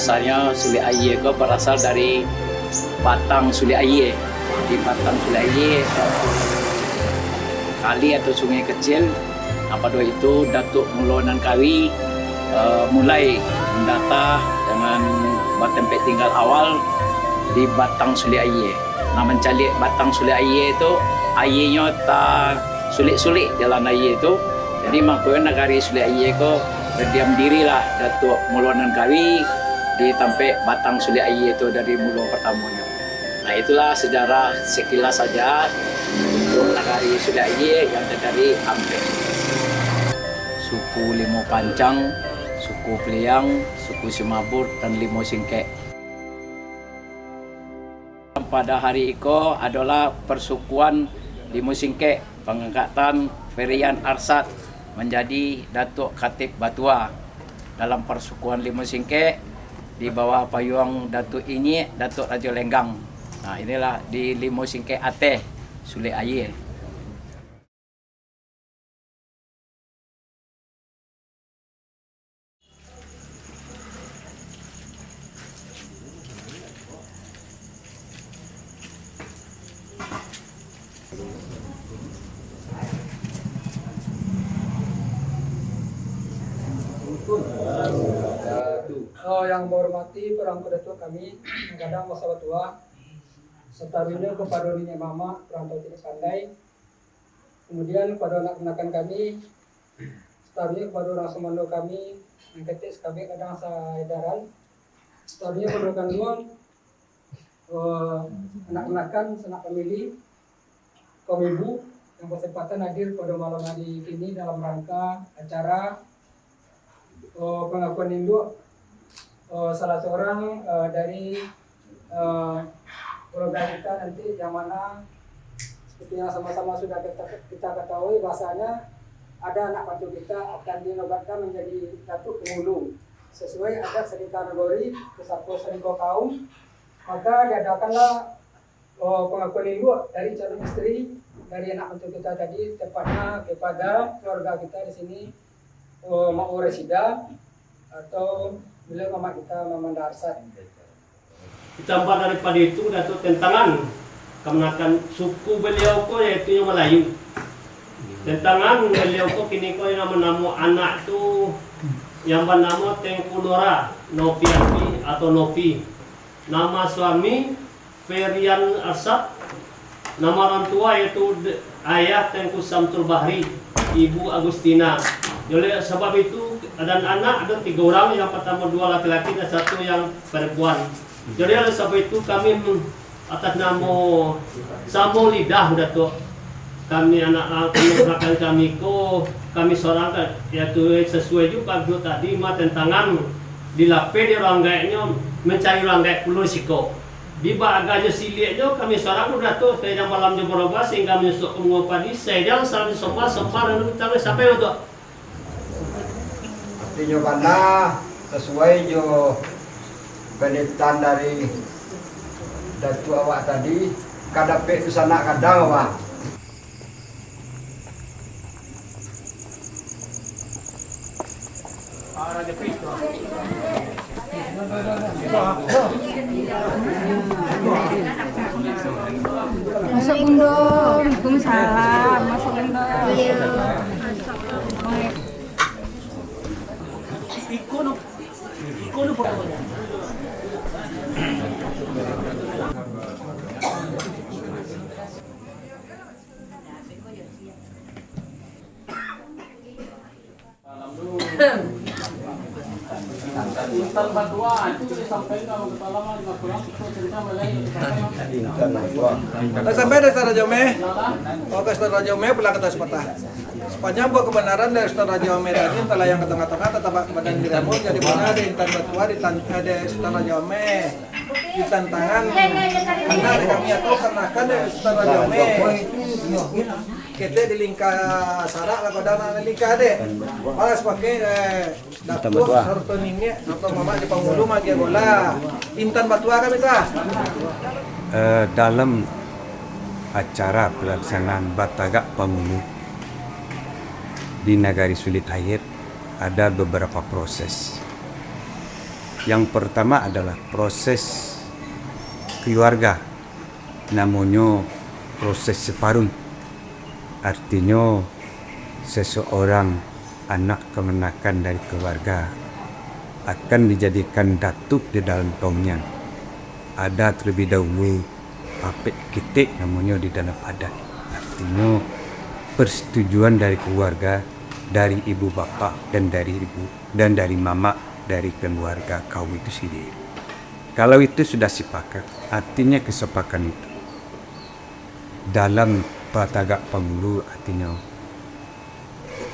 asalnya Sule Aye itu berasal dari batang Sule Aye. Di batang Sule Aye kali atau sungai kecil. Pada itu Datuk Mulu Nan Kawi mulai mendata dengan tempat tinggal awal di batang Sule Aye. Nah, mencari batang Sule Aye itu ayenya tak sulit-sulit jalan aye itu. Jadi makanya negari Sule Aye itu berdiam dirilah Datuk Mulu Nan Kawi di tempat batang Sule Aye itu dari mulu pertamanya. Nah, itulah sejarah sekilas saja untuk negari Sule Aye yang dari Ampek. Suku Limo Pancang, suku Pliang, suku Semabur, dan Limo Singkek. Pada hari itu adalah persukuan Limo Singkek, pengangkatan Ferian Arsat menjadi Datuk Khatib Batua. Dalam persukuan Limo Singkek di bawah payung Datuk ini, Datuk Raja Lenggang. Nah, inilah di Limo Singkek Ateh, Sule Aye. Yang menghormati perangko datuk kami, kadang masa tua, serta bina kepada Ninya Mama, perantau tidak pandai. Kemudian kepada anak-anakan kami, serta bina kepada orang semando kami, yang ketis kami kadang saedaran. Serta bina kepada kandungan, anak-anakan, sanak pemilih, kaum ibu, yang berkesempatan hadir pada malam hari ini dalam rangka acara pengakuan induk salah seorang dari program kita nanti, yang mana seperti yang sama-sama sudah kita ketahui bahasanya ada anak pancu kita akan dinobatkan menjadi Datuk Pengulu sesuai adat Serikal Nagori Kesatuan Serikal Kaum. Maka diadakanlah pengakuan induk dari calon istri dari anak pancu kita tadi, tepatnya kepada keluarga kita di sini, Mak Resida atau beliau mama kita, Mama Darsat. Ditambah daripada itu, Datuk tentangan kemenakan suku beliau ko yaitu yang Melayu. Tentangan beliau ko kini ko yang nama anak tu yang bernama Tengku Nora Novianti atau Novi. Nama suami Ferian Arsat. Nama orang tua yaitu ayah Tengku Samsul Bahri, ibu Agustina. Oleh sebab itu, dan anak ada 3 orang, yang pertama 2 laki-laki dan 1 yang perempuan. Jadi oleh sebab itu kami atas nama Samo Lidah Datuk, kami anak kami kami seorang yaitu sesuai juga tadi tentangan dilape di ranggainya mencari ranggai pulau Siko. Di baganya siliknya kami seorang Datuk yang malamnya berubah sehingga menyusuk pengupadi sedang saling sempar dan kita sampai untuk Tinyo banda sesuai jo penitan dari Datuk awak tadi, kadape tu sana kadang awak. Masuk undung, Waalaikumsalam, masuk undung. Ikono Intan Batua itu disampaikan pengalaman cerita Sampai dari Stara Jome, ke Stara Jome pulang ke Taspatah. Sepanjang buat kebenaran dari Stara Jome tadi, telah yang ke tengah-tengah tetap badan dirimu jadi mana di Intan Batua di Stara Jome di tantangan karena kami atau karena kan dari Stara Jome kita di lingkar sarak lah pada lingkar deh malas pakai Datuk serta ini atau mama di Pangulu magi bola Intan Batua kami ta dalam acara pelaksanaan Batagak Pangulu di Nagari Sule Aye ada beberapa proses. Yang pertama adalah proses keluarga, namanya proses separuh. Artinya seseorang anak kemenakan dari keluarga akan dijadikan datuk di dalam kaumnya. Ada terlebih dahulu papet kitik namanya di dalam adat. Artinya persetujuan dari keluarga, dari ibu bapak dan dari ibu dan dari mama dari keluarga kaum itu sendiri. Kalau itu sudah sepakat, artinya kesepakatan itu dalam Batagak Pangulu, artinya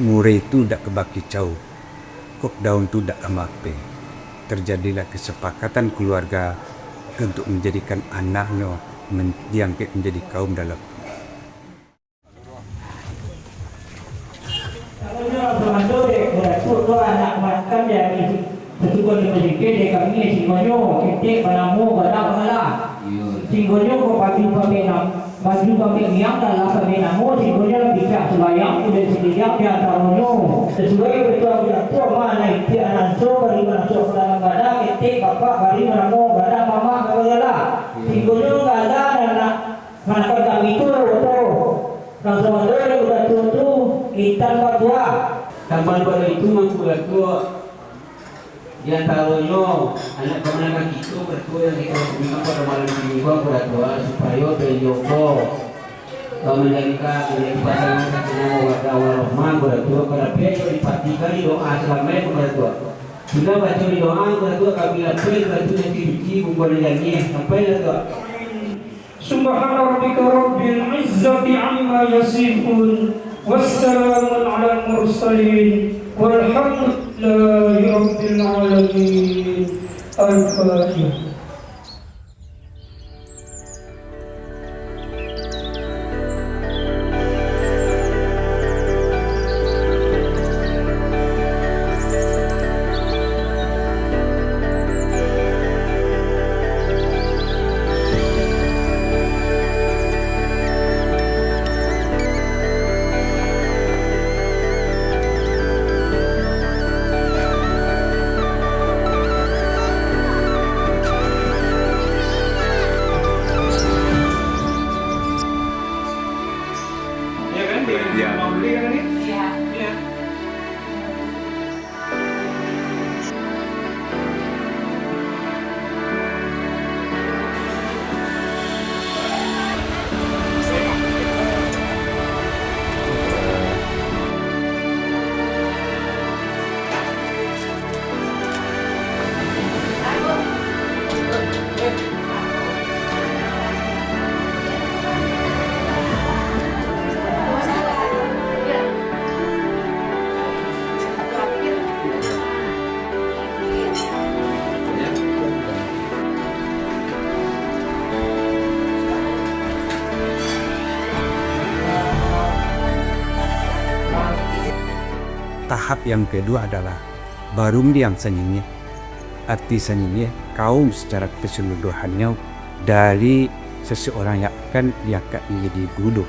murai itu tidak kebaki jauh, kok daun itu tidak amape. Terjadilah kesepakatan keluarga untuk menjadikan anaknya diangkat menjadi kaum dalam. Anak makan dari sesuatu di masjid di kami singgonyo kita panamu pada pengalah singgonyo ko pagi baju kami yang dalam kami namu singgonyo bisa sebayang sudah sediak di antaranya sesuai betul betul mana itu anak so bari mana so dalam pada kita bapak bari namu pada mama pengalah singgonyo ada anak mana kami itu betul langsung ada udah tutup kita berdua. Tambah pada itu membuat di antaranya anak kemenangan itu berdua yang kita berikan pada malam minggu berdua supaya beliau menjadikan pasangan kasihnya warga Rahman berdua pada beliau dipatikan doa selama itu berdua. Sudah baca doa berdua kami lapor berdua yang diuji membuat janji sampai berdua. Subhana rabbika rabbil izzati amma yasifun wassalamun ala mursalin walhamdulillahi rabbil alamin. Al-Fatihah. Tahap yang kedua adalah barumdiang sanyinnya. Arti sanyinnya kaum secara keseluruhannya dari seseorang yang akan diangkat menjadi guru.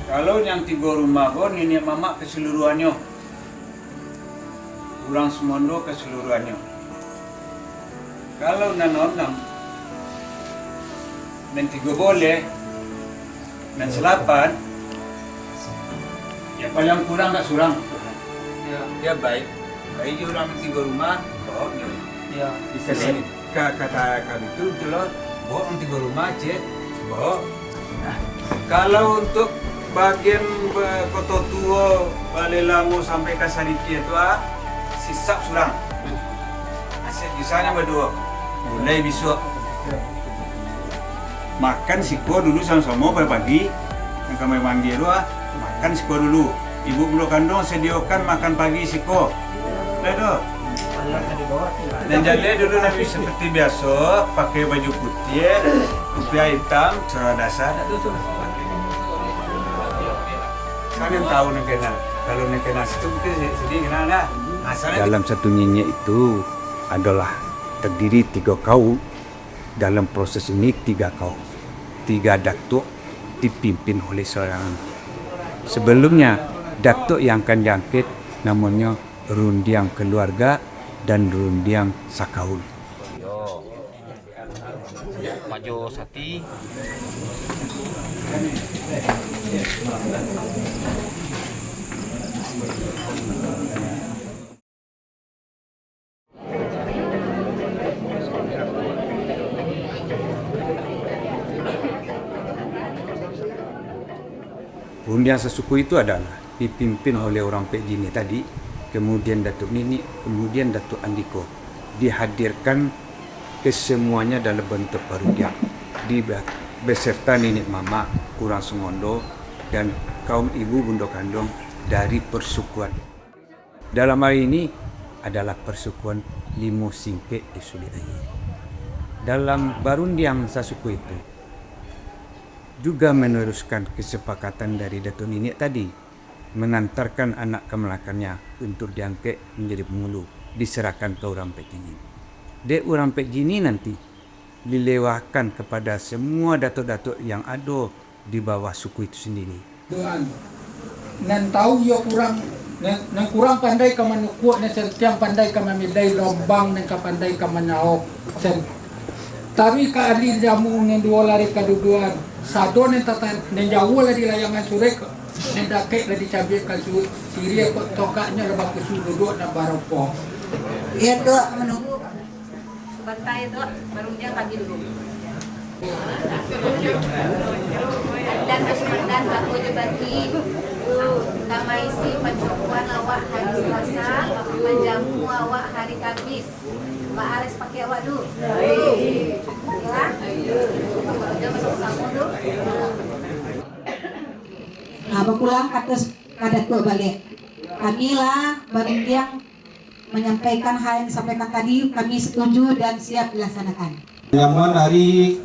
Kalau yang 3 rumah pun ini mama keseluruhannya, kurang semondo keseluruhannya. Kalau nanonam dan 3 boleh dan 8 ya paling kurang tak surang. Ya baik. Baik dia orang 3 rumah, bawa ya. Bisa sini. Kata kami itu jelas bawa orang 3 rumah cek bawa. Nah, kalau untuk bagian Kota Tua, Balelamu sampai ke Sadiki itu sisap surang. Asyik bisanya berdua. Mulai besok. Makan siko dulu sama-sama pagi. Yang kami mandi itu makan siko dulu. Ibu bulu kandung sediakan makan pagi siko. Ledo. Dan jalan dulu Nabi seperti biasa pakai baju putih, kopiah hitam, celana dasar. Saya tahu nekena. Kalau nekena itu mungkin sedih kenapa? Dalam satu nyenyek itu adalah terdiri 3 kaum. Dalam proses ini 3 kaum, 3 datuk dipimpin oleh seorang. Sebelumnya datuk yang akan diangkat namanya rundiang keluarga dan rundiang sakaul. Maju Sati. Undian sesuku itu adalah dipimpin oleh orang Pek Jini tadi, kemudian Datuk Nini, kemudian Datuk Andiko. Dihadirkan kesemuanya dalam bentuk perundian beserta nenek mama, kurang sengondo, dan kaum ibu bundo kandung dari persukuan. Dalam hal ini adalah persukuan Limo Singke di Suli Aye. Dalam barundiang sasuku itu juga meneruskan kesepakatan dari Datuk Nini tadi, mengantarkan anak kemelakannya untuk diangkat menjadi pengulu, diserahkan ke orang Pek Jini. Dek orang Pek Jini nanti dilewahkan kepada semua datuk-datuk yang ada di bawah suku itu sendiri. Tuhan, nan tahu yo kurang, nan kurang pandai ka manukuk, nan sentiang pandai ka mamilai lombang, nan ka pandai ka manyaok. Tapi ka adil jamu nan dua lari kaduduan, sado nan tatan nan jauh lah di layangan surek, nan dakek lah dicabai ka siria kok tokaknya lebak kesu duduk nan baropo. Iya tuh menunggu sebentar itu baru dia kaki dulu. Dan kesempatan aku jebati nama isi pencukuan awak hari Selasa, menjamu awak hari Kamis. Mbak Ares pakai awak dulu. Ya. Udah masuk kamu dulu. Nah, berpulang atas kadatuk balik. Kamilah bareng menyampaikan hal yang disampaikan tadi, kami setuju dan siap dilaksanakan. Nyaman hari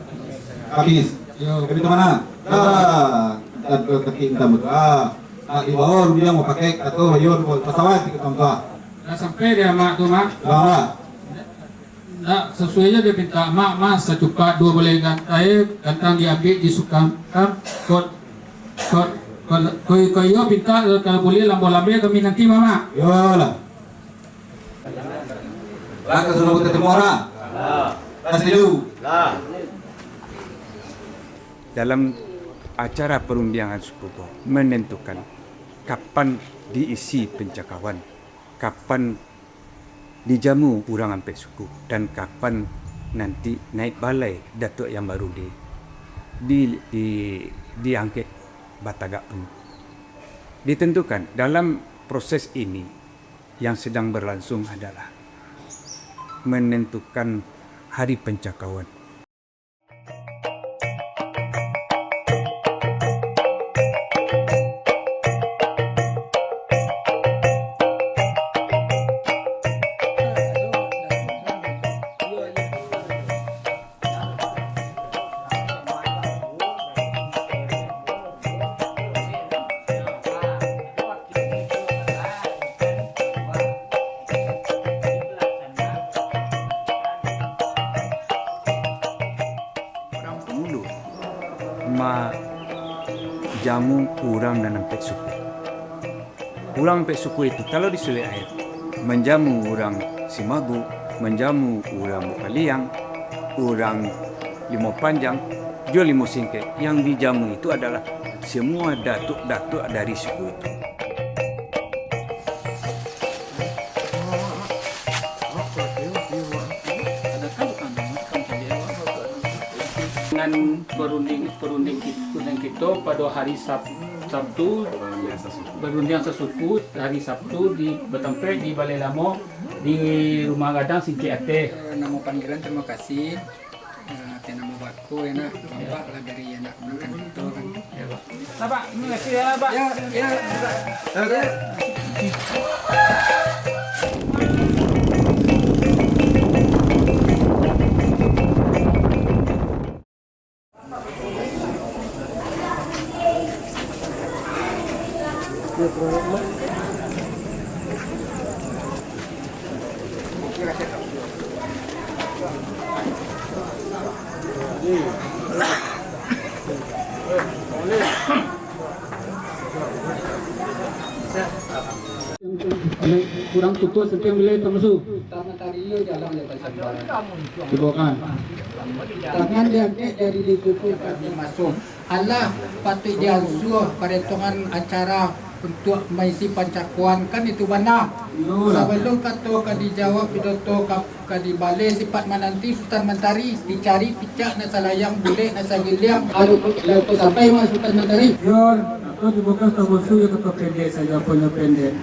Kamis. Kami ke mana? Kita ketik kita berdoa. Ibaon dia mau pakai atau bayar pesawat kita tua. Nah, sampai dia mak tu mak. Nah, sesuainya dia minta mak mas secepat 2 boleh air kantang diambil disukam kot kau minta kalau boleh lambo-lambe kami nanti mama. Yolah. Lah sudah ketemu orang. Kasih dulu. Dalam acara perundian suku menentukan kapan diisi pencakawan, kapan dijamu orang ampek suku, dan kapan nanti naik balai datuk yang baru diangkat batagak pun. Ditentukan dalam proses ini yang sedang berlangsung adalah menentukan hari pencakawan. Jamu kurang dan ampek suku. Kurang ampek suku itu kalau di Suli Air menjamu orang Simagu, menjamu orang Bukaliang, orang Limo Panjang, juga Limo Singke. Yang dijamu itu adalah semua datuk-datuk dari suku itu. Dengan perunding kita pada hari Sabtu berundian sesuku hari Sabtu di Betempek di Balai Lamo di Rumah Gadang Singki Ate. Nama panggilan terima kasih. Nama bakku enak bapak lah dari anak makan itu kan. Ya, Pak. Nah, Pak, ini kasih ya, Pak. Ya. Kurang cukup setiap wilayah termasuk. beliau jalan lepas sembarang. Silakan. Tangan diambil dari ditutup kami masuk. Allah patut dia suruh perhitungan acara untuk mengisi pancakuan kan itu benar. Sebelum kata dijawab pidato dibalik sifat menanti Sultan Mentari dicari picak nasa layang boleh nasa giliang harus sampai mas Sultan Mentari. Yon, aku dibuka tabusu ya kependek saja punya pendek.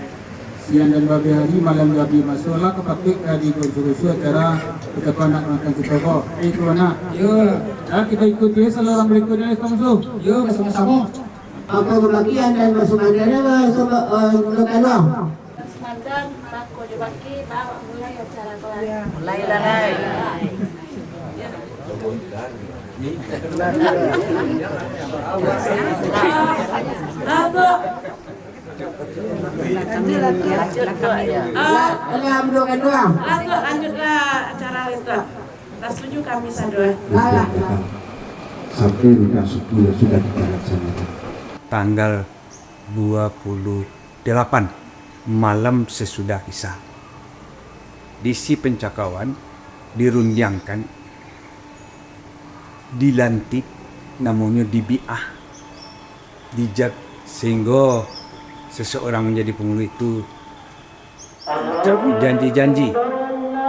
Siang dan babi hari malam babi masuklah kepakik dari guru-guru acara kita nak makan kita kok. Itu mana? Yo, Nah, kita ikuti saluran berikutnya Kamsu. yo bersama-sama. Apa pembagian dan masukannya lokal. Semandan, aku dibagi, bawa mulai acara kelar. Mulai lah. Lanjutlah acara itu. Tak setuju kami sadua. Sampai dengan 10 sudah kita laksanakan. Tanggal 28 malam sesudah Isya. Disi pencakawan dirunjangkan, dilantik, namanya dibiah, dijak sehingga seseorang menjadi penghulu itu janji-janji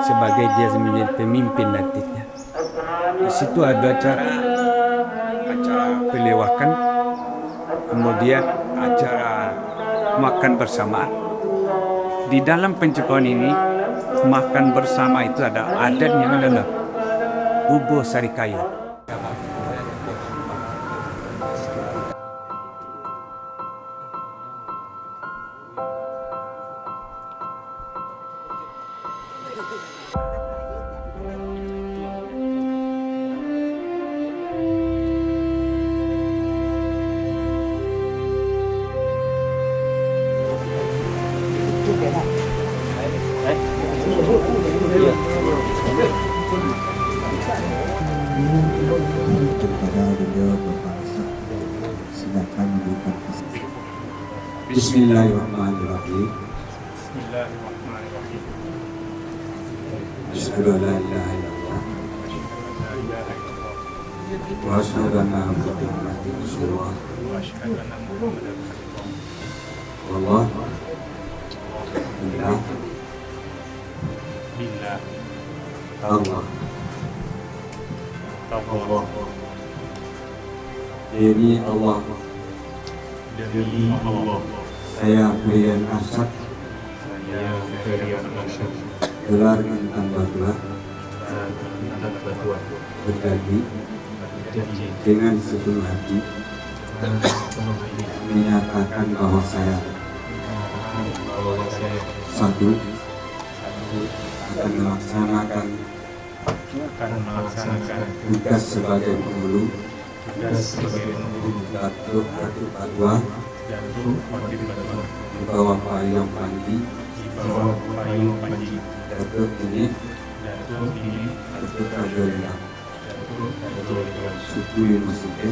sebagai dia menjadi pemimpin nantinya. Di situ ada acara pelewakan, kemudian acara makan bersama. Di dalam pencekawan ini makan bersama itu ada adatnya adalah bubuh sari kayu. Bismillahirrahmanirrahim. Asyhadu an la ilaha illallah wa asyhadu anna Muhammadan rasulullah. Wallah billah Allah demi Allah saya Brian Asad gelar Intan Batua berjanji dengan sepenuh hati menyatakan bahwa saya satu akan melaksanakan tugas sebagai penghulu Datuk Batua di bawah payung Panji Datuk ini Datuk Rajolia suku Lima Sike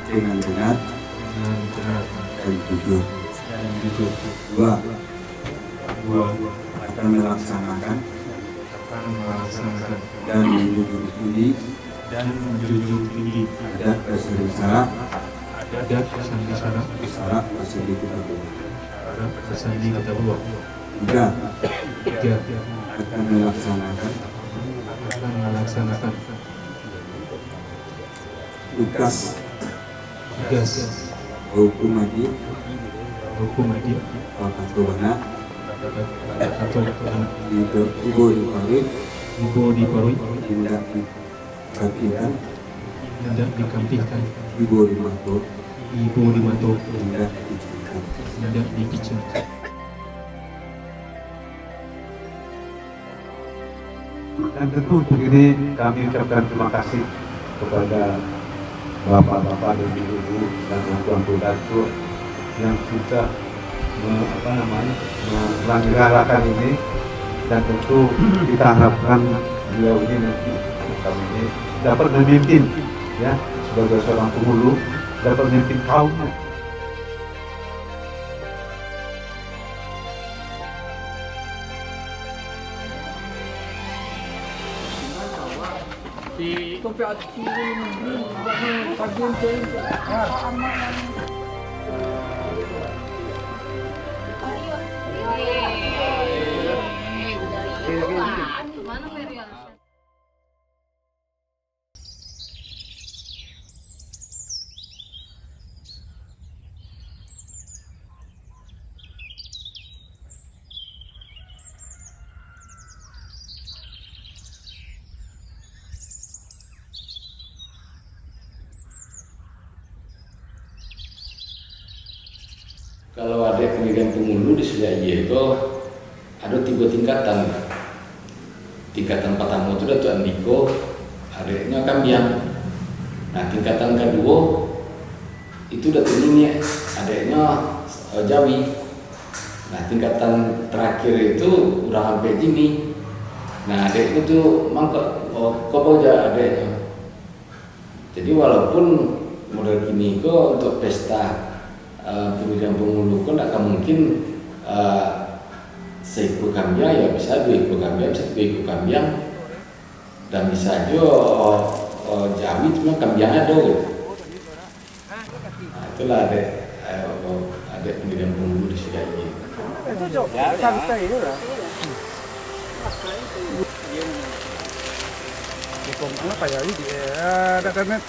dengan benar dan jujur. Dua akan melaksanakan dan menjunjung tinggi adat dasar Isyarat Pasidi kita buat. Tiga akan melaksanakan tugas hukum haji Ibu di Paroi tidak dikampingkan Ibu di Mato tidak dipicen. Dan tentu untuk ini kami ucapkan terima kasih kepada bapak-bapak dan ibu dan tuan-tuan datuk yang sudah melanggarakan ini, dan tentu kita harapkan beliau ini nanti kami ini dapat memimpin, ya, sebagai seorang penghulu dapat memimpin kaumnya. Kalau ada pendidikan pengulu di Seliaye itu ada 3 tingkatan. Tingkatan pertama itu Datuk Andiko, adiknya Kambiang. Nah, tingkatan kedua itu Datuk Nini, adiknya Jawi. Nah, tingkatan terakhir itu udah sampai Jimmy. Nah, adiknya tuh mangkok aja adiknya. Jadi walaupun model gini kok untuk pesta pendidikan pengulu kan akan mungkin seekor kambing ya bisa 2 ekor kambing, bisa 3 ekor kambing, dan bisa aja Jawi cuma kambing ada gitu. Nah, itulah ada pendidikan pengulu di Seliaye. Ya, santai itu lah. Di komplek apa ya ini ada internet.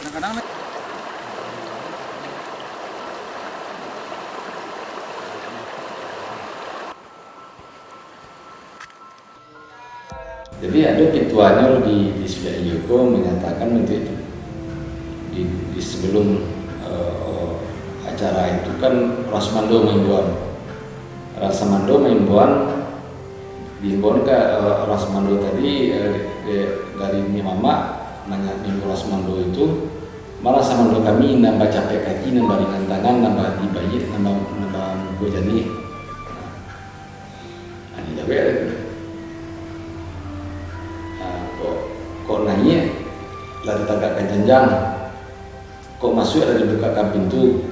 Kadang-kadang jadi ada pituannya di Seliaye menyatakan untuk itu di sebelum acara itu kan Rasmando main diimbon ke Rasmando tadi dari Mama nanya minggu Rasmando itu malah Rasmando kami nambah capek kaki, nambah ringan tangan, nambah di bayi, nambah gojani. Nah, ini tapi kok nanya lagi tagakkan jenjang, kok masuk ada dibukakan pintu,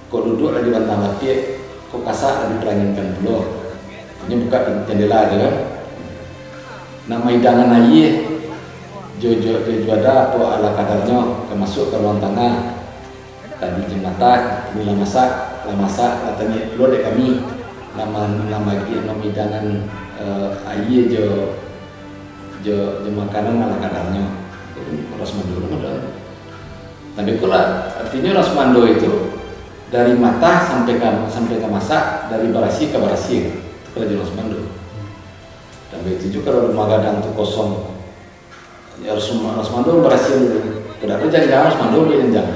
kok duduk ada dibantah lapik, kok kasak ada diperanginkan pulau. Ini buka jendela aja kan. Nama hidangan aye jojo ada apa ala kadarnya kemasuk ke ruang tengah. Tadi jemata, ini lah masak katanya lo dek kami nama hidangan aye jo makanan ala kadarnya. Rasmando ada. Tapi kula artinya Rasmando itu dari mata sampai ke masak, dari barasi ke barasi. Kalau jelas Rasmando. Dan begitu juga kalau rumah gadang itu kosong, ya Rasmando berhasil dulu. Tidak ada jangan Rasmando berjanjang.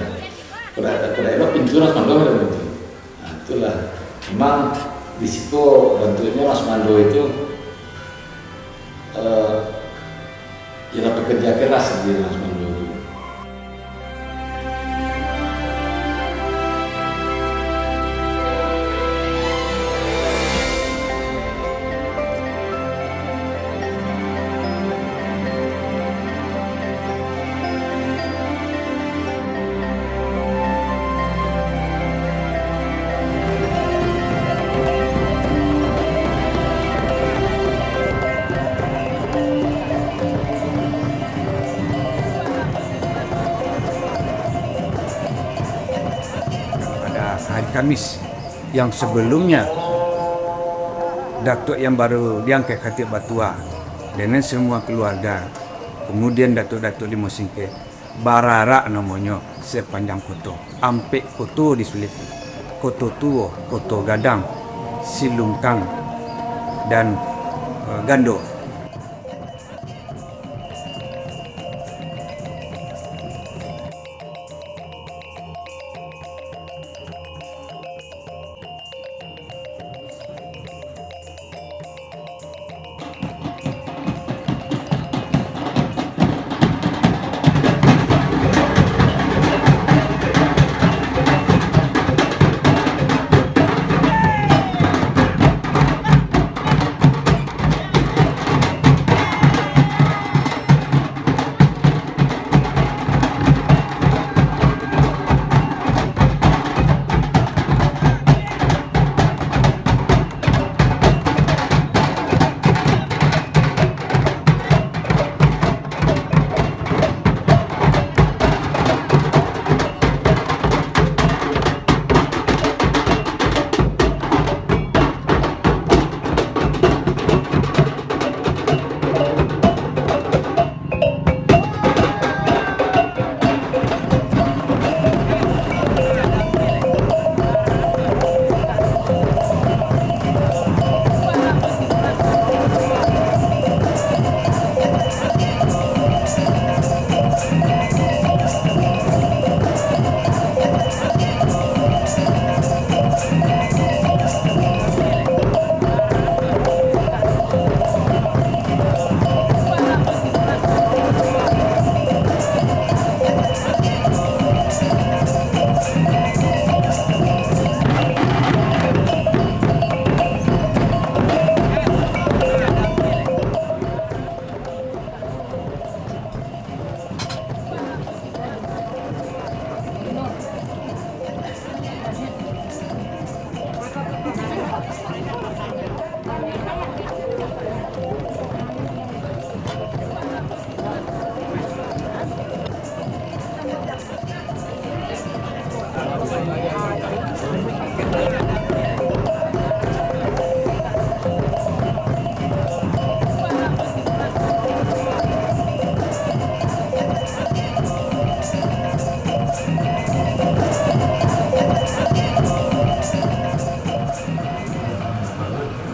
Tidak ada pintu Rasmando ada pintu. Nah, itulah. Memang di situ bentuknya Rasmando itu ialah pekerja keras di Rasmando. Kamis yang sebelumnya Datuk yang baru diangkat Khatib Batua dengan semua keluarga, kemudian Datuk-Datuk di Mosingke Barara namanya sepanjang koto ampe koto disulit koto tuo, koto gadang, silungkang dan gando.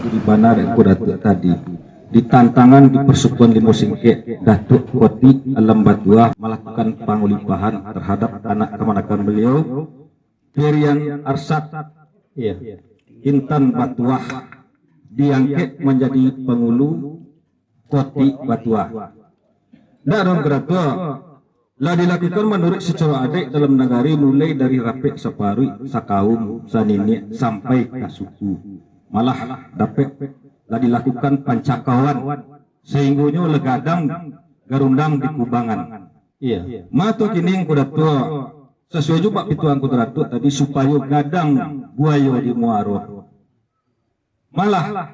Di mana aku Datuk tadi di tantangan di Persekutuan Limau Singkek, Datuk Koti Alam Batua melakukan pengulipahan terhadap anak keponakan beliau Ferian Arsat Intan Batuah diangkat menjadi pengulu Koti Batuah. Dalam Datuk lah dilakukan menurut secara adik dalam negari mulai dari Rapek Separui, Sakaum, Sanini sampai ke suku. Malah dapat lah dilakukan pancakawan sehingga legadang garundang di kubangan. Iya. Mato kini kuda tua sesuai juga pituan kuda tua tadi supaya gadang buaya di muaro. Malah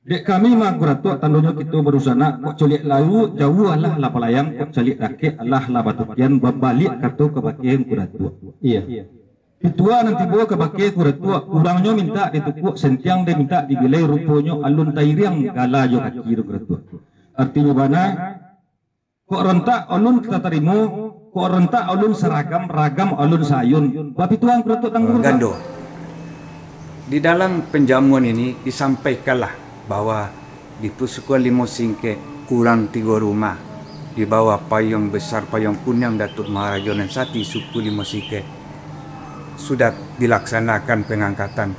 dek kami mah kuda tua tandunya kita berusana kok celik lalu jauh lah pelayang kok celik rakyat Allah lah batukian balik kartu kebakian kuda tua. Iya. Pitua nanti bawa ke bakai kuda tua, kurangnya minta ditukuk sentiang dia minta dibilai rupanya alun tairiang gala jo kaki kuda tua. Artinya mana? Kok rentak alun kita terima, kok rentak alun seragam, ragam alun sayun. Bapi tuang kuda tua tanggung. Gando. Di dalam penjamuan ini disampaikanlah bahwa di Persekutuan Limau Singkek kurang 3 rumah di bawah payung besar payung Punyang Datuk Maharaja dan Sati suku Limau Singkek sudah dilaksanakan pengangkatan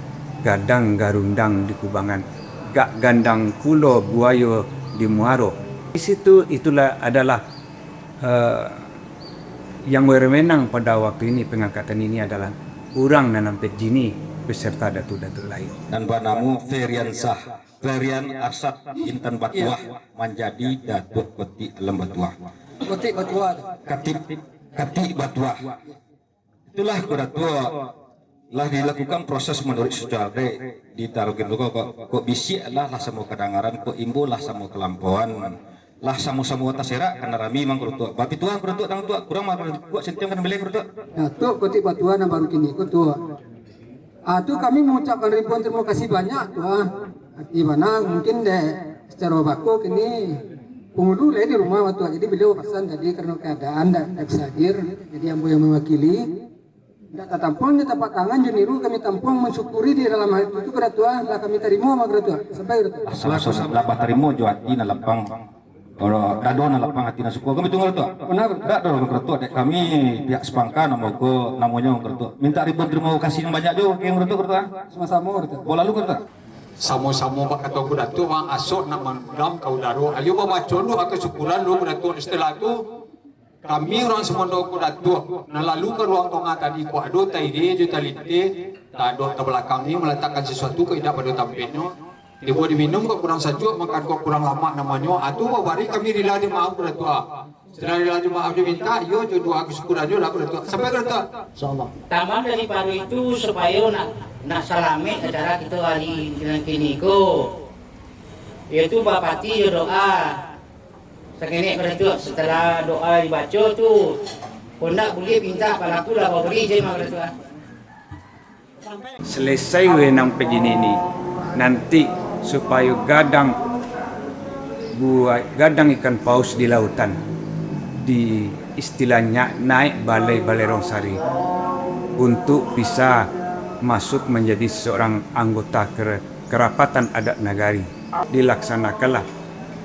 gadang garundang di kubangan, gak gandang kulo buayo di muaro. Di situ itulah adalah yang berwenang pada waktu ini pengangkatan ini adalah orang nanam pejini beserta datuk-datuk lain. Dan banamu Ferian Arsat Intan Batuah menjadi Datuk Koti Alam Batuah. Koti Batuah. Kati Batuah. Itulah kuda tua lah dilakukan proses menurut secara ditaruhkan kok bisi lah sama kedengaran kok imbu lah sama kelampauan lah sama tasera karena rami mang kuda tua bapi tua kuda tua tang tua kurang mah kuat sentiang kan beli kuda tua. Nah tuh Koti Batuah yang baru kini kuda tua. Tuh kami mengucapkan ribuan terima kasih banyak tuh. Di mana mungkin deh secara baku kini penghulu di rumah waktu jadi beliau pesan tadi karena keadaan tidak bisa hadir jadi ambo yang mewakili. Data tampung di tapak tangan jeniru kami tampung mensyukuri di dalam hal itu kuda tua lah kami terima sama kuda tua sampai kuda tua. Salah dapat terima jo hati na lapang kalau dado na lapang hati na suku kami tunggu kuda tua. Kenapa? Dak dong kuda tua dek kami pihak sepangka nama ko namanya kuda tua. Minta ribuan terima kasih yang banyak jo yang kuda tua kuda tua. Sama-sama kuda tua. Bola lu kuda tua. Sama-sama kata kuda tua mang asok nama dam kau daru. Ayo bawa condo atau syukuran lu kuda tua setelah itu kami orang semondo kuda tua, nah lalu ke ruang tengah tadi ku ado taide jo talite, ado ke belakang ini meletakkan sesuatu ke idak pada tampilnya, dia buat diminum kok kurang sajuk, makan kok kurang lama namanya, atu bari kami rela di maaf kuda tua, setelah rela di maaf diminta, yo jo dua aku syukur aja lah kuda tua, sampai kuda tua. Insyaallah. Taman dari paru itu supaya nak salami acara kita hari kini ko, yaitu bapati doa. Sekenek kuda tua setelah doa dibaca tu kondak boleh minta palaku lah beri je mak kuda tua. Selesai wenang begini ini nanti supaya gadang ikan paus di lautan di istilahnya naik balai rongsari untuk bisa masuk menjadi seorang anggota kerapatan adat nagari. Dilaksanakanlah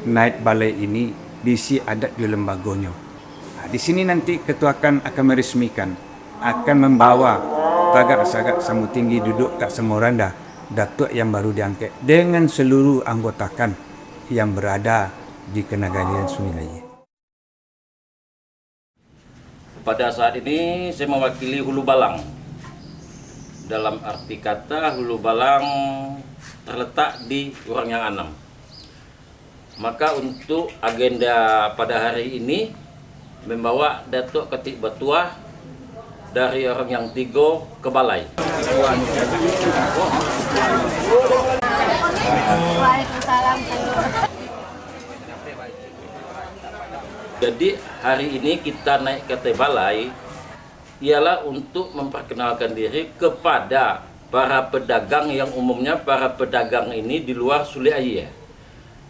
naik balai ini diisi adat di lembaganya. Nah, di sini nanti ketua akan meresmikan, akan membawa tagak samu tinggi duduk kat Semoranda, datuk yang baru diangkat dengan seluruh anggotakan yang berada di Kenagarian Sungai. Pada saat ini saya mewakili Hulu Balang. Dalam arti kata Hulu Balang terletak di Orang yang Anam. Maka untuk agenda pada hari ini membawa Datuk Koti Batuah dari Orang yang Tigo ke Balai. Jadi hari ini kita naik ke Balai ialah untuk memperkenalkan diri kepada para pedagang yang umumnya para pedagang ini di luar Suli Aye.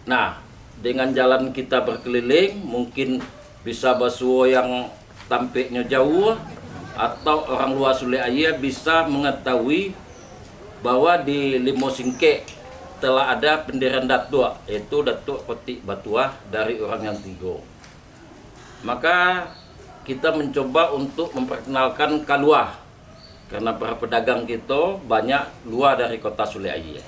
Nah, dengan jalan kita berkeliling, mungkin bisa basuh yang tampaknya jauh atau orang luar Suli Aye bisa mengetahui bahwa di Limosingke telah ada pendirian datuk, yaitu Datuk Kotik Batuah dari orang yang tiga. Maka kita mencoba untuk memperkenalkan Kaluah, karena para pedagang kita banyak luar dari kota Suli Aye.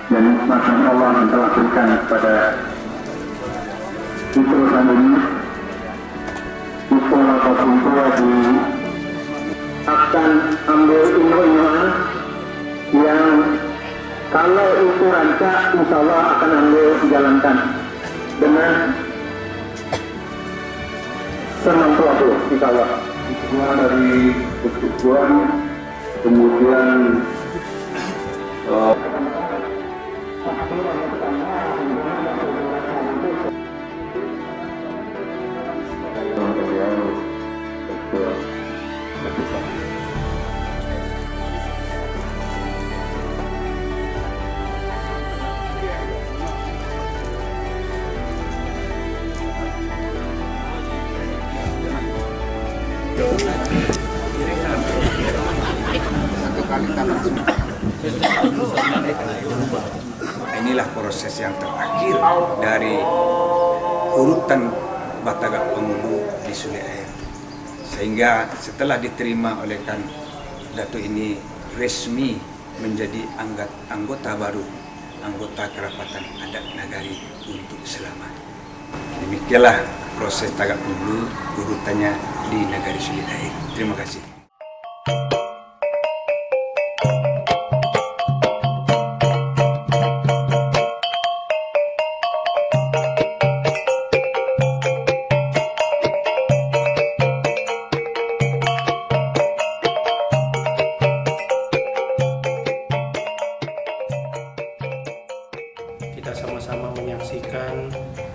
dan nikmat Allah yang telah berikan kepada utusan ini. Sekolah kaum tua di akan ambil ilmu-ilmuan yang kalau itu rancak, insya Allah akan ambil dijalankan dengan senang pelaku, insya Allah. Semua dari persekutuan, kemudian Inilah proses yang terakhir dari urutan Batagak Pengulu di Suli Aye. Sehingga setelah diterima oleh Kan Datuk ini resmi menjadi anggota baru, anggota Kerapatan Adat Nagari untuk Selamat. Demikianlah proses Tagak Pengulu urutannya di Nagari Suli Aye. Terima kasih. Kita sama-sama menyaksikan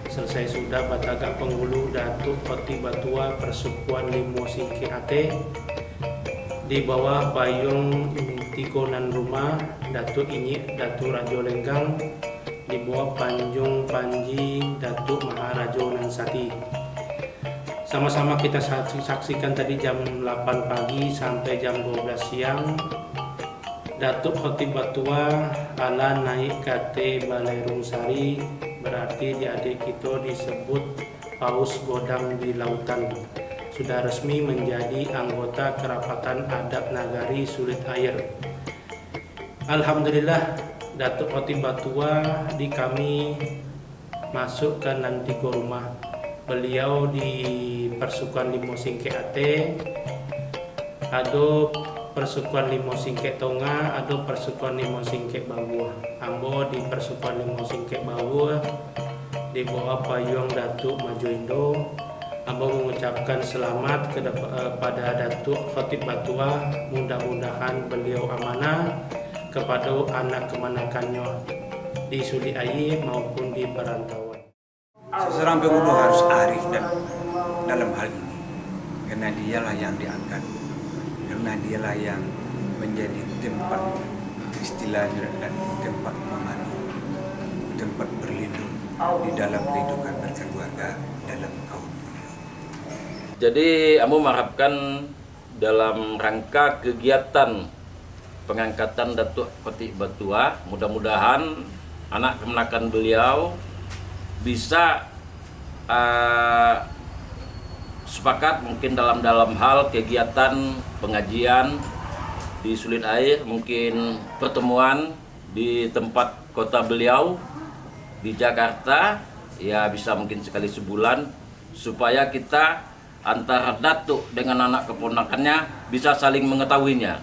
selesai sudah Batagak Pengulu Datuk Kotik Batuah Persukuan Limosingke Ate di bawah payung Tikonan Rumah Datuk Inyik Datuk Rajo Lenggang di bawah Panjung Panji Datuk Maharajo Nansati. Sama-sama kita saksikan tadi jam 8 pagi sampai jam 12 siang Datuk Kotik Batuah ala naik KT Balai Rungsari, berarti di adik kita disebut Paus Godang di Lautan. Sudah resmi menjadi anggota Kerapatan Adat Nagari Sulit Air. Alhamdulillah Datuk Kotik Batuah di kami masuk ke nanti ke rumah. Beliau di Persukuan Limosingke Ate, ada Persukuan Limosingke Tonga, ada Persukuan Limosingke Bawah. Ambo di Persukuan Limosingke Bawah di bawah payung Datuk Maju Indo. Ambo mengucapkan selamat kepada Datuk Kotik Batuah. Mudah-mudahan beliau amanah kepada anak kemanakannya di Suli Aye maupun di perantauan. Seorang pengulu harus arif dalam hal ini, karena dialah yang diangkat, karena dialah yang menjadi tempat istilahnya dan tempat memandu, tempat berlindung di dalam kehidupan berkeluarga dalam kaum. Jadi, Ambo mengharapkan dalam rangka kegiatan pengangkatan Datuk Kotik Batuah, mudah-mudahan anak kemenakan beliau bisa sepakat mungkin dalam hal kegiatan pengajian di Sulit Air, mungkin pertemuan di tempat kota beliau di Jakarta, ya bisa mungkin sekali sebulan, supaya kita antara datuk dengan anak keponakannya bisa saling mengetahuinya.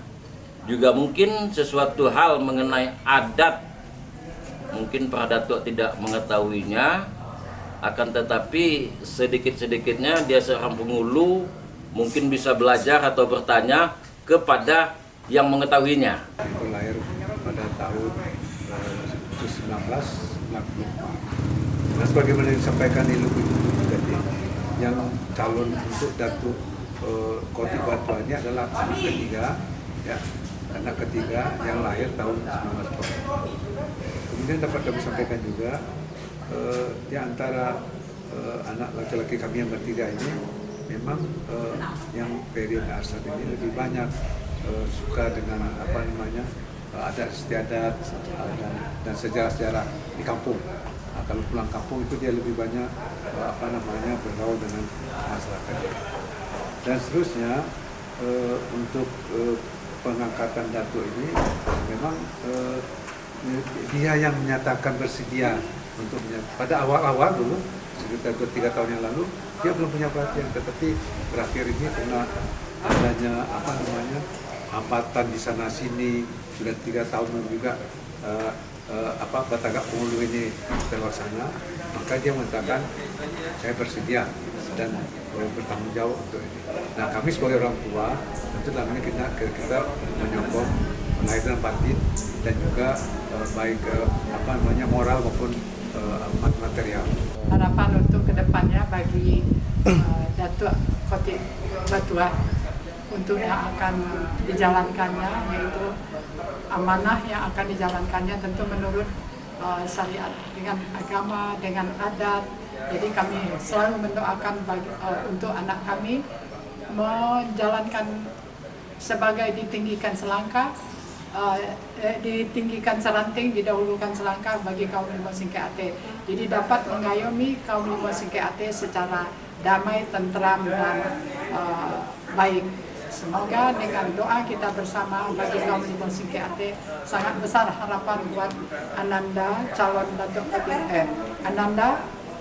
Juga mungkin sesuatu hal mengenai adat, mungkin para datuk tidak mengetahuinya, akan tetapi sedikit-sedikitnya dia seorang pengulu mungkin bisa belajar atau bertanya kepada yang mengetahuinya. Itu lahir pada tahun 1964. Nah, sebagaimana disampaikan di Lubu tadi, yang calon untuk Datuk Koti Batuah ini adalah anak ketiga, ya, anak ketiga yang lahir tahun 1964. Kemudian dapat kami sampaikan juga di antara anak laki-laki kami yang bertiga ini memang yang Ferian Arsyad ini lebih banyak suka dengan adat istiadat dan sejarah-sejarah di kampung. Kalau pulang kampung itu dia lebih banyak bergaul dengan masyarakat. Dan seterusnya untuk pengangkatan datuk ini memang dia yang menyatakan bersedia untuk pada awal-awal dulu sekitar 2-3 tahun yang lalu dia belum punya perhatian, tetapi berakhir ini karena adanya hambatan di sana sini sudah 3 tahun juga Batagak Pengulu ini terlaksana, maka dia mengatakan saya bersedia dan bertanggung jawab untuk ini. Nah, kami sebagai orang tua tentu dalam ini kita menyokong lahir dan batin dan juga baik moral maupun material. Harapan untuk kedepannya bagi Datuk Koti Batuah untuk yang akan dijalankannya, yaitu amanah yang akan dijalankannya tentu menurut syariat, dengan agama, dengan adat. Jadi kami selalu mendoakan untuk anak kami menjalankan sebagai ditinggikan selangkah, ditinggikan seranting, didahulukan selangkah bagi kaum Limo Singke Ate. Jadi dapat mengayomi kaum Limo Singke Ate secara damai, tentram, dan baik. Semoga dengan doa kita bersama bagi kaum Limo Singke Ate, sangat besar harapan buat Ananda calon Datuk Ananda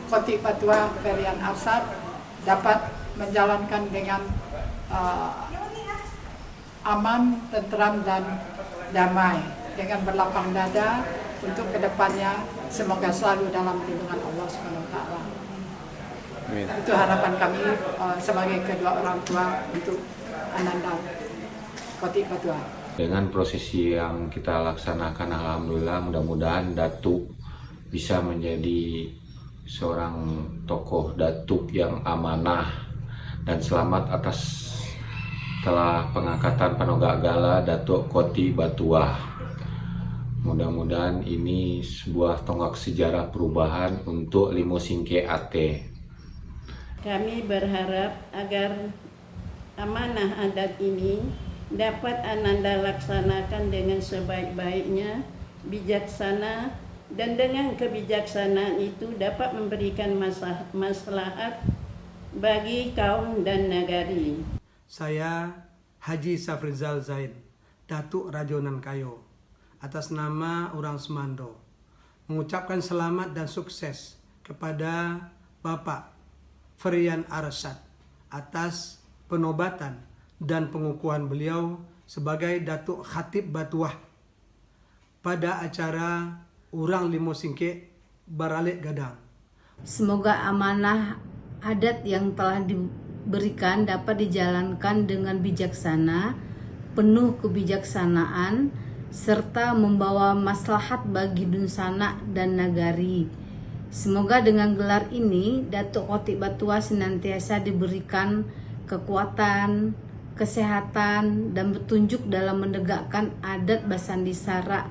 Koti Batuah Ferian Arsyad dapat menjalankan dengan aman, tentram, dan damai, dengan berlapang dada untuk kedepannya. Semoga selalu dalam lindungan Allah SWT. Itu harapan kami sebagai kedua orang tua untuk Ananda Koti Batuah. Dengan prosesi yang kita laksanakan, alhamdulillah, mudah-mudahan Datuk bisa menjadi seorang tokoh Datuk yang amanah dan selamat atas telah pengangkatan Panogak-Gala Datuk Koti Batuah. Mudah-mudahan ini sebuah tonggak sejarah perubahan untuk Limo Singke Ate. Kami berharap agar amanah adat ini dapat Ananda laksanakan dengan sebaik-baiknya, bijaksana, dan dengan kebijaksanaan itu dapat memberikan maslahat bagi kaum dan negari. Saya Haji Safrizal Zain, Datuk Rajonan Kayo, atas nama orang Semando, mengucapkan selamat dan sukses kepada Bapak Ferian Arsyad atas penobatan dan pengukuhan beliau sebagai Datuk Khatib Batuah pada acara Urang Limo Singke Baralik Gadang. Semoga amanah adat yang telah diberikan dapat dijalankan dengan bijaksana, penuh kebijaksanaan, serta membawa maslahat bagi dunsana dan nagari. Semoga dengan gelar ini Datuk Koti Batuah senantiasa diberikan kekuatan, kesehatan, dan petunjuk dalam menegakkan adat Basandi Sarak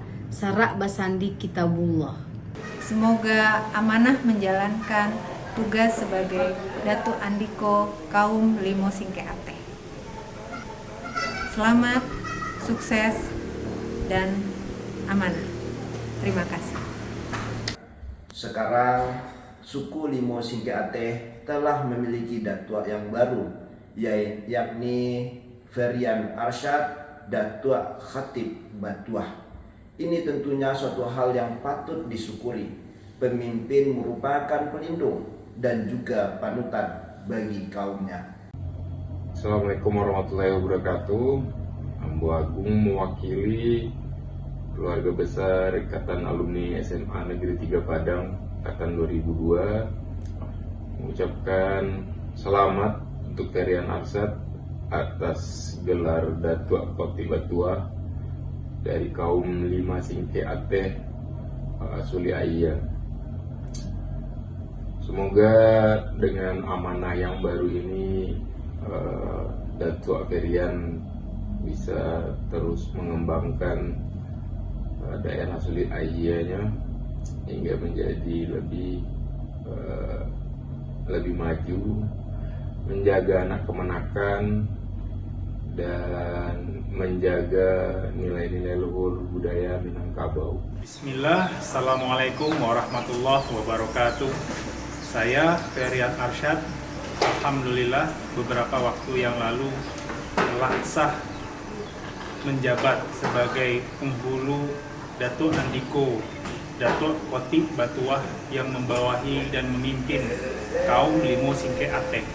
Basandi Kitabullah. Semoga amanah menjalankan tugas sebagai Datuk Andiko kaum Limo Singke Ate. Selamat, sukses, dan amanah. Terima kasih. Sekarang suku Limo Singke Ate telah memiliki datuk yang baru, yakni Ferian Arsyad, Datuk Khatib Batuah. Ini tentunya suatu hal yang patut disyukuri. Pemimpin merupakan pelindung dan juga panutan bagi kaumnya. Assalamualaikum warahmatullahi wabarakatuh. Ambu Agung mewakili keluarga besar Ikatan Alumni SMA Negeri 3 Padang Angkatan 2002 mengucapkan selamat untuk Ferian Arsyad atas gelar Datuk Koti Batua dari kaum 5 Singke Ateh Suli Ayah. Semoga dengan amanah yang baru ini Datuk Ferian bisa terus mengembangkan daerah Suli Ayahnya hingga menjadi lebih maju, menjaga anak kemenakan dan menjaga nilai-nilai luhur budaya Minangkabau. Bismillah, Assalamualaikum warahmatullahi wabarakatuh. Saya Ferian Arsyad, alhamdulillah beberapa waktu yang lalu telah sah menjabat sebagai penghulu Datuk Andiko Datuk Koti Batuah yang membawahi dan memimpin kaum Limo Singke Ateh.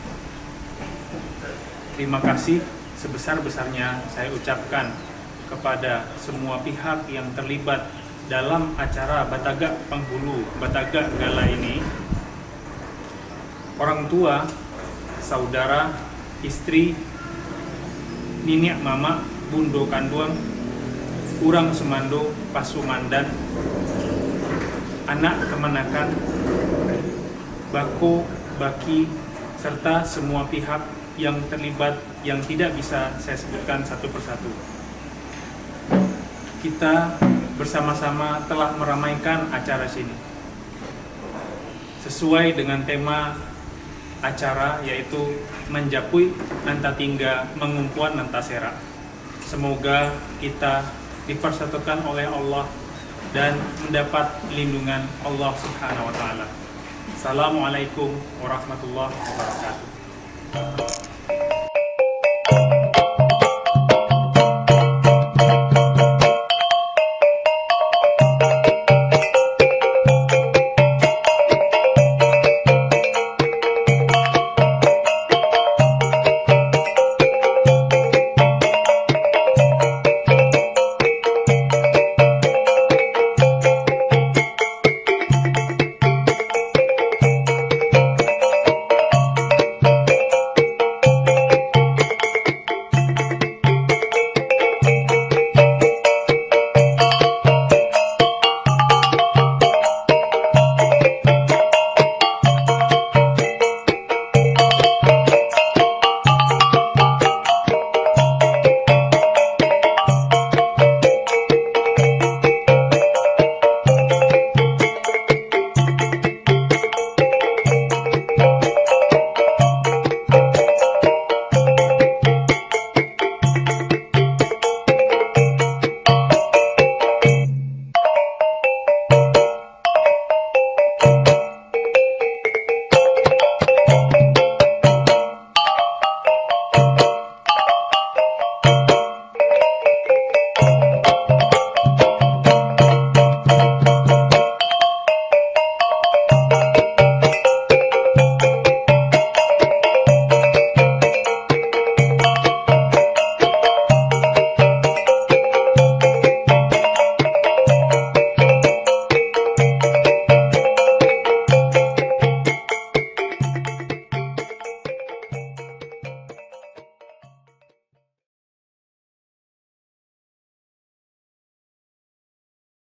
Terima kasih sebesar-besarnya saya ucapkan kepada semua pihak yang terlibat dalam acara Batagak Penghulu Batagak Gala ini. Orang tua, saudara, istri, niniak mama, bundo kanduang, urang semando, pasumandan, anak kemenakan, bako, baki, serta semua pihak yang terlibat yang tidak bisa saya sebutkan satu persatu. Kita bersama-sama telah meramaikan acara sini sesuai dengan tema acara, yaitu menjapui nanta tingga mengumpuan nanta sera. Semoga kita dipersatukan oleh Allah dan mendapat lindungan Allah Subhanahu wa taala. Assalamualaikum warahmatullahi wabarakatuh.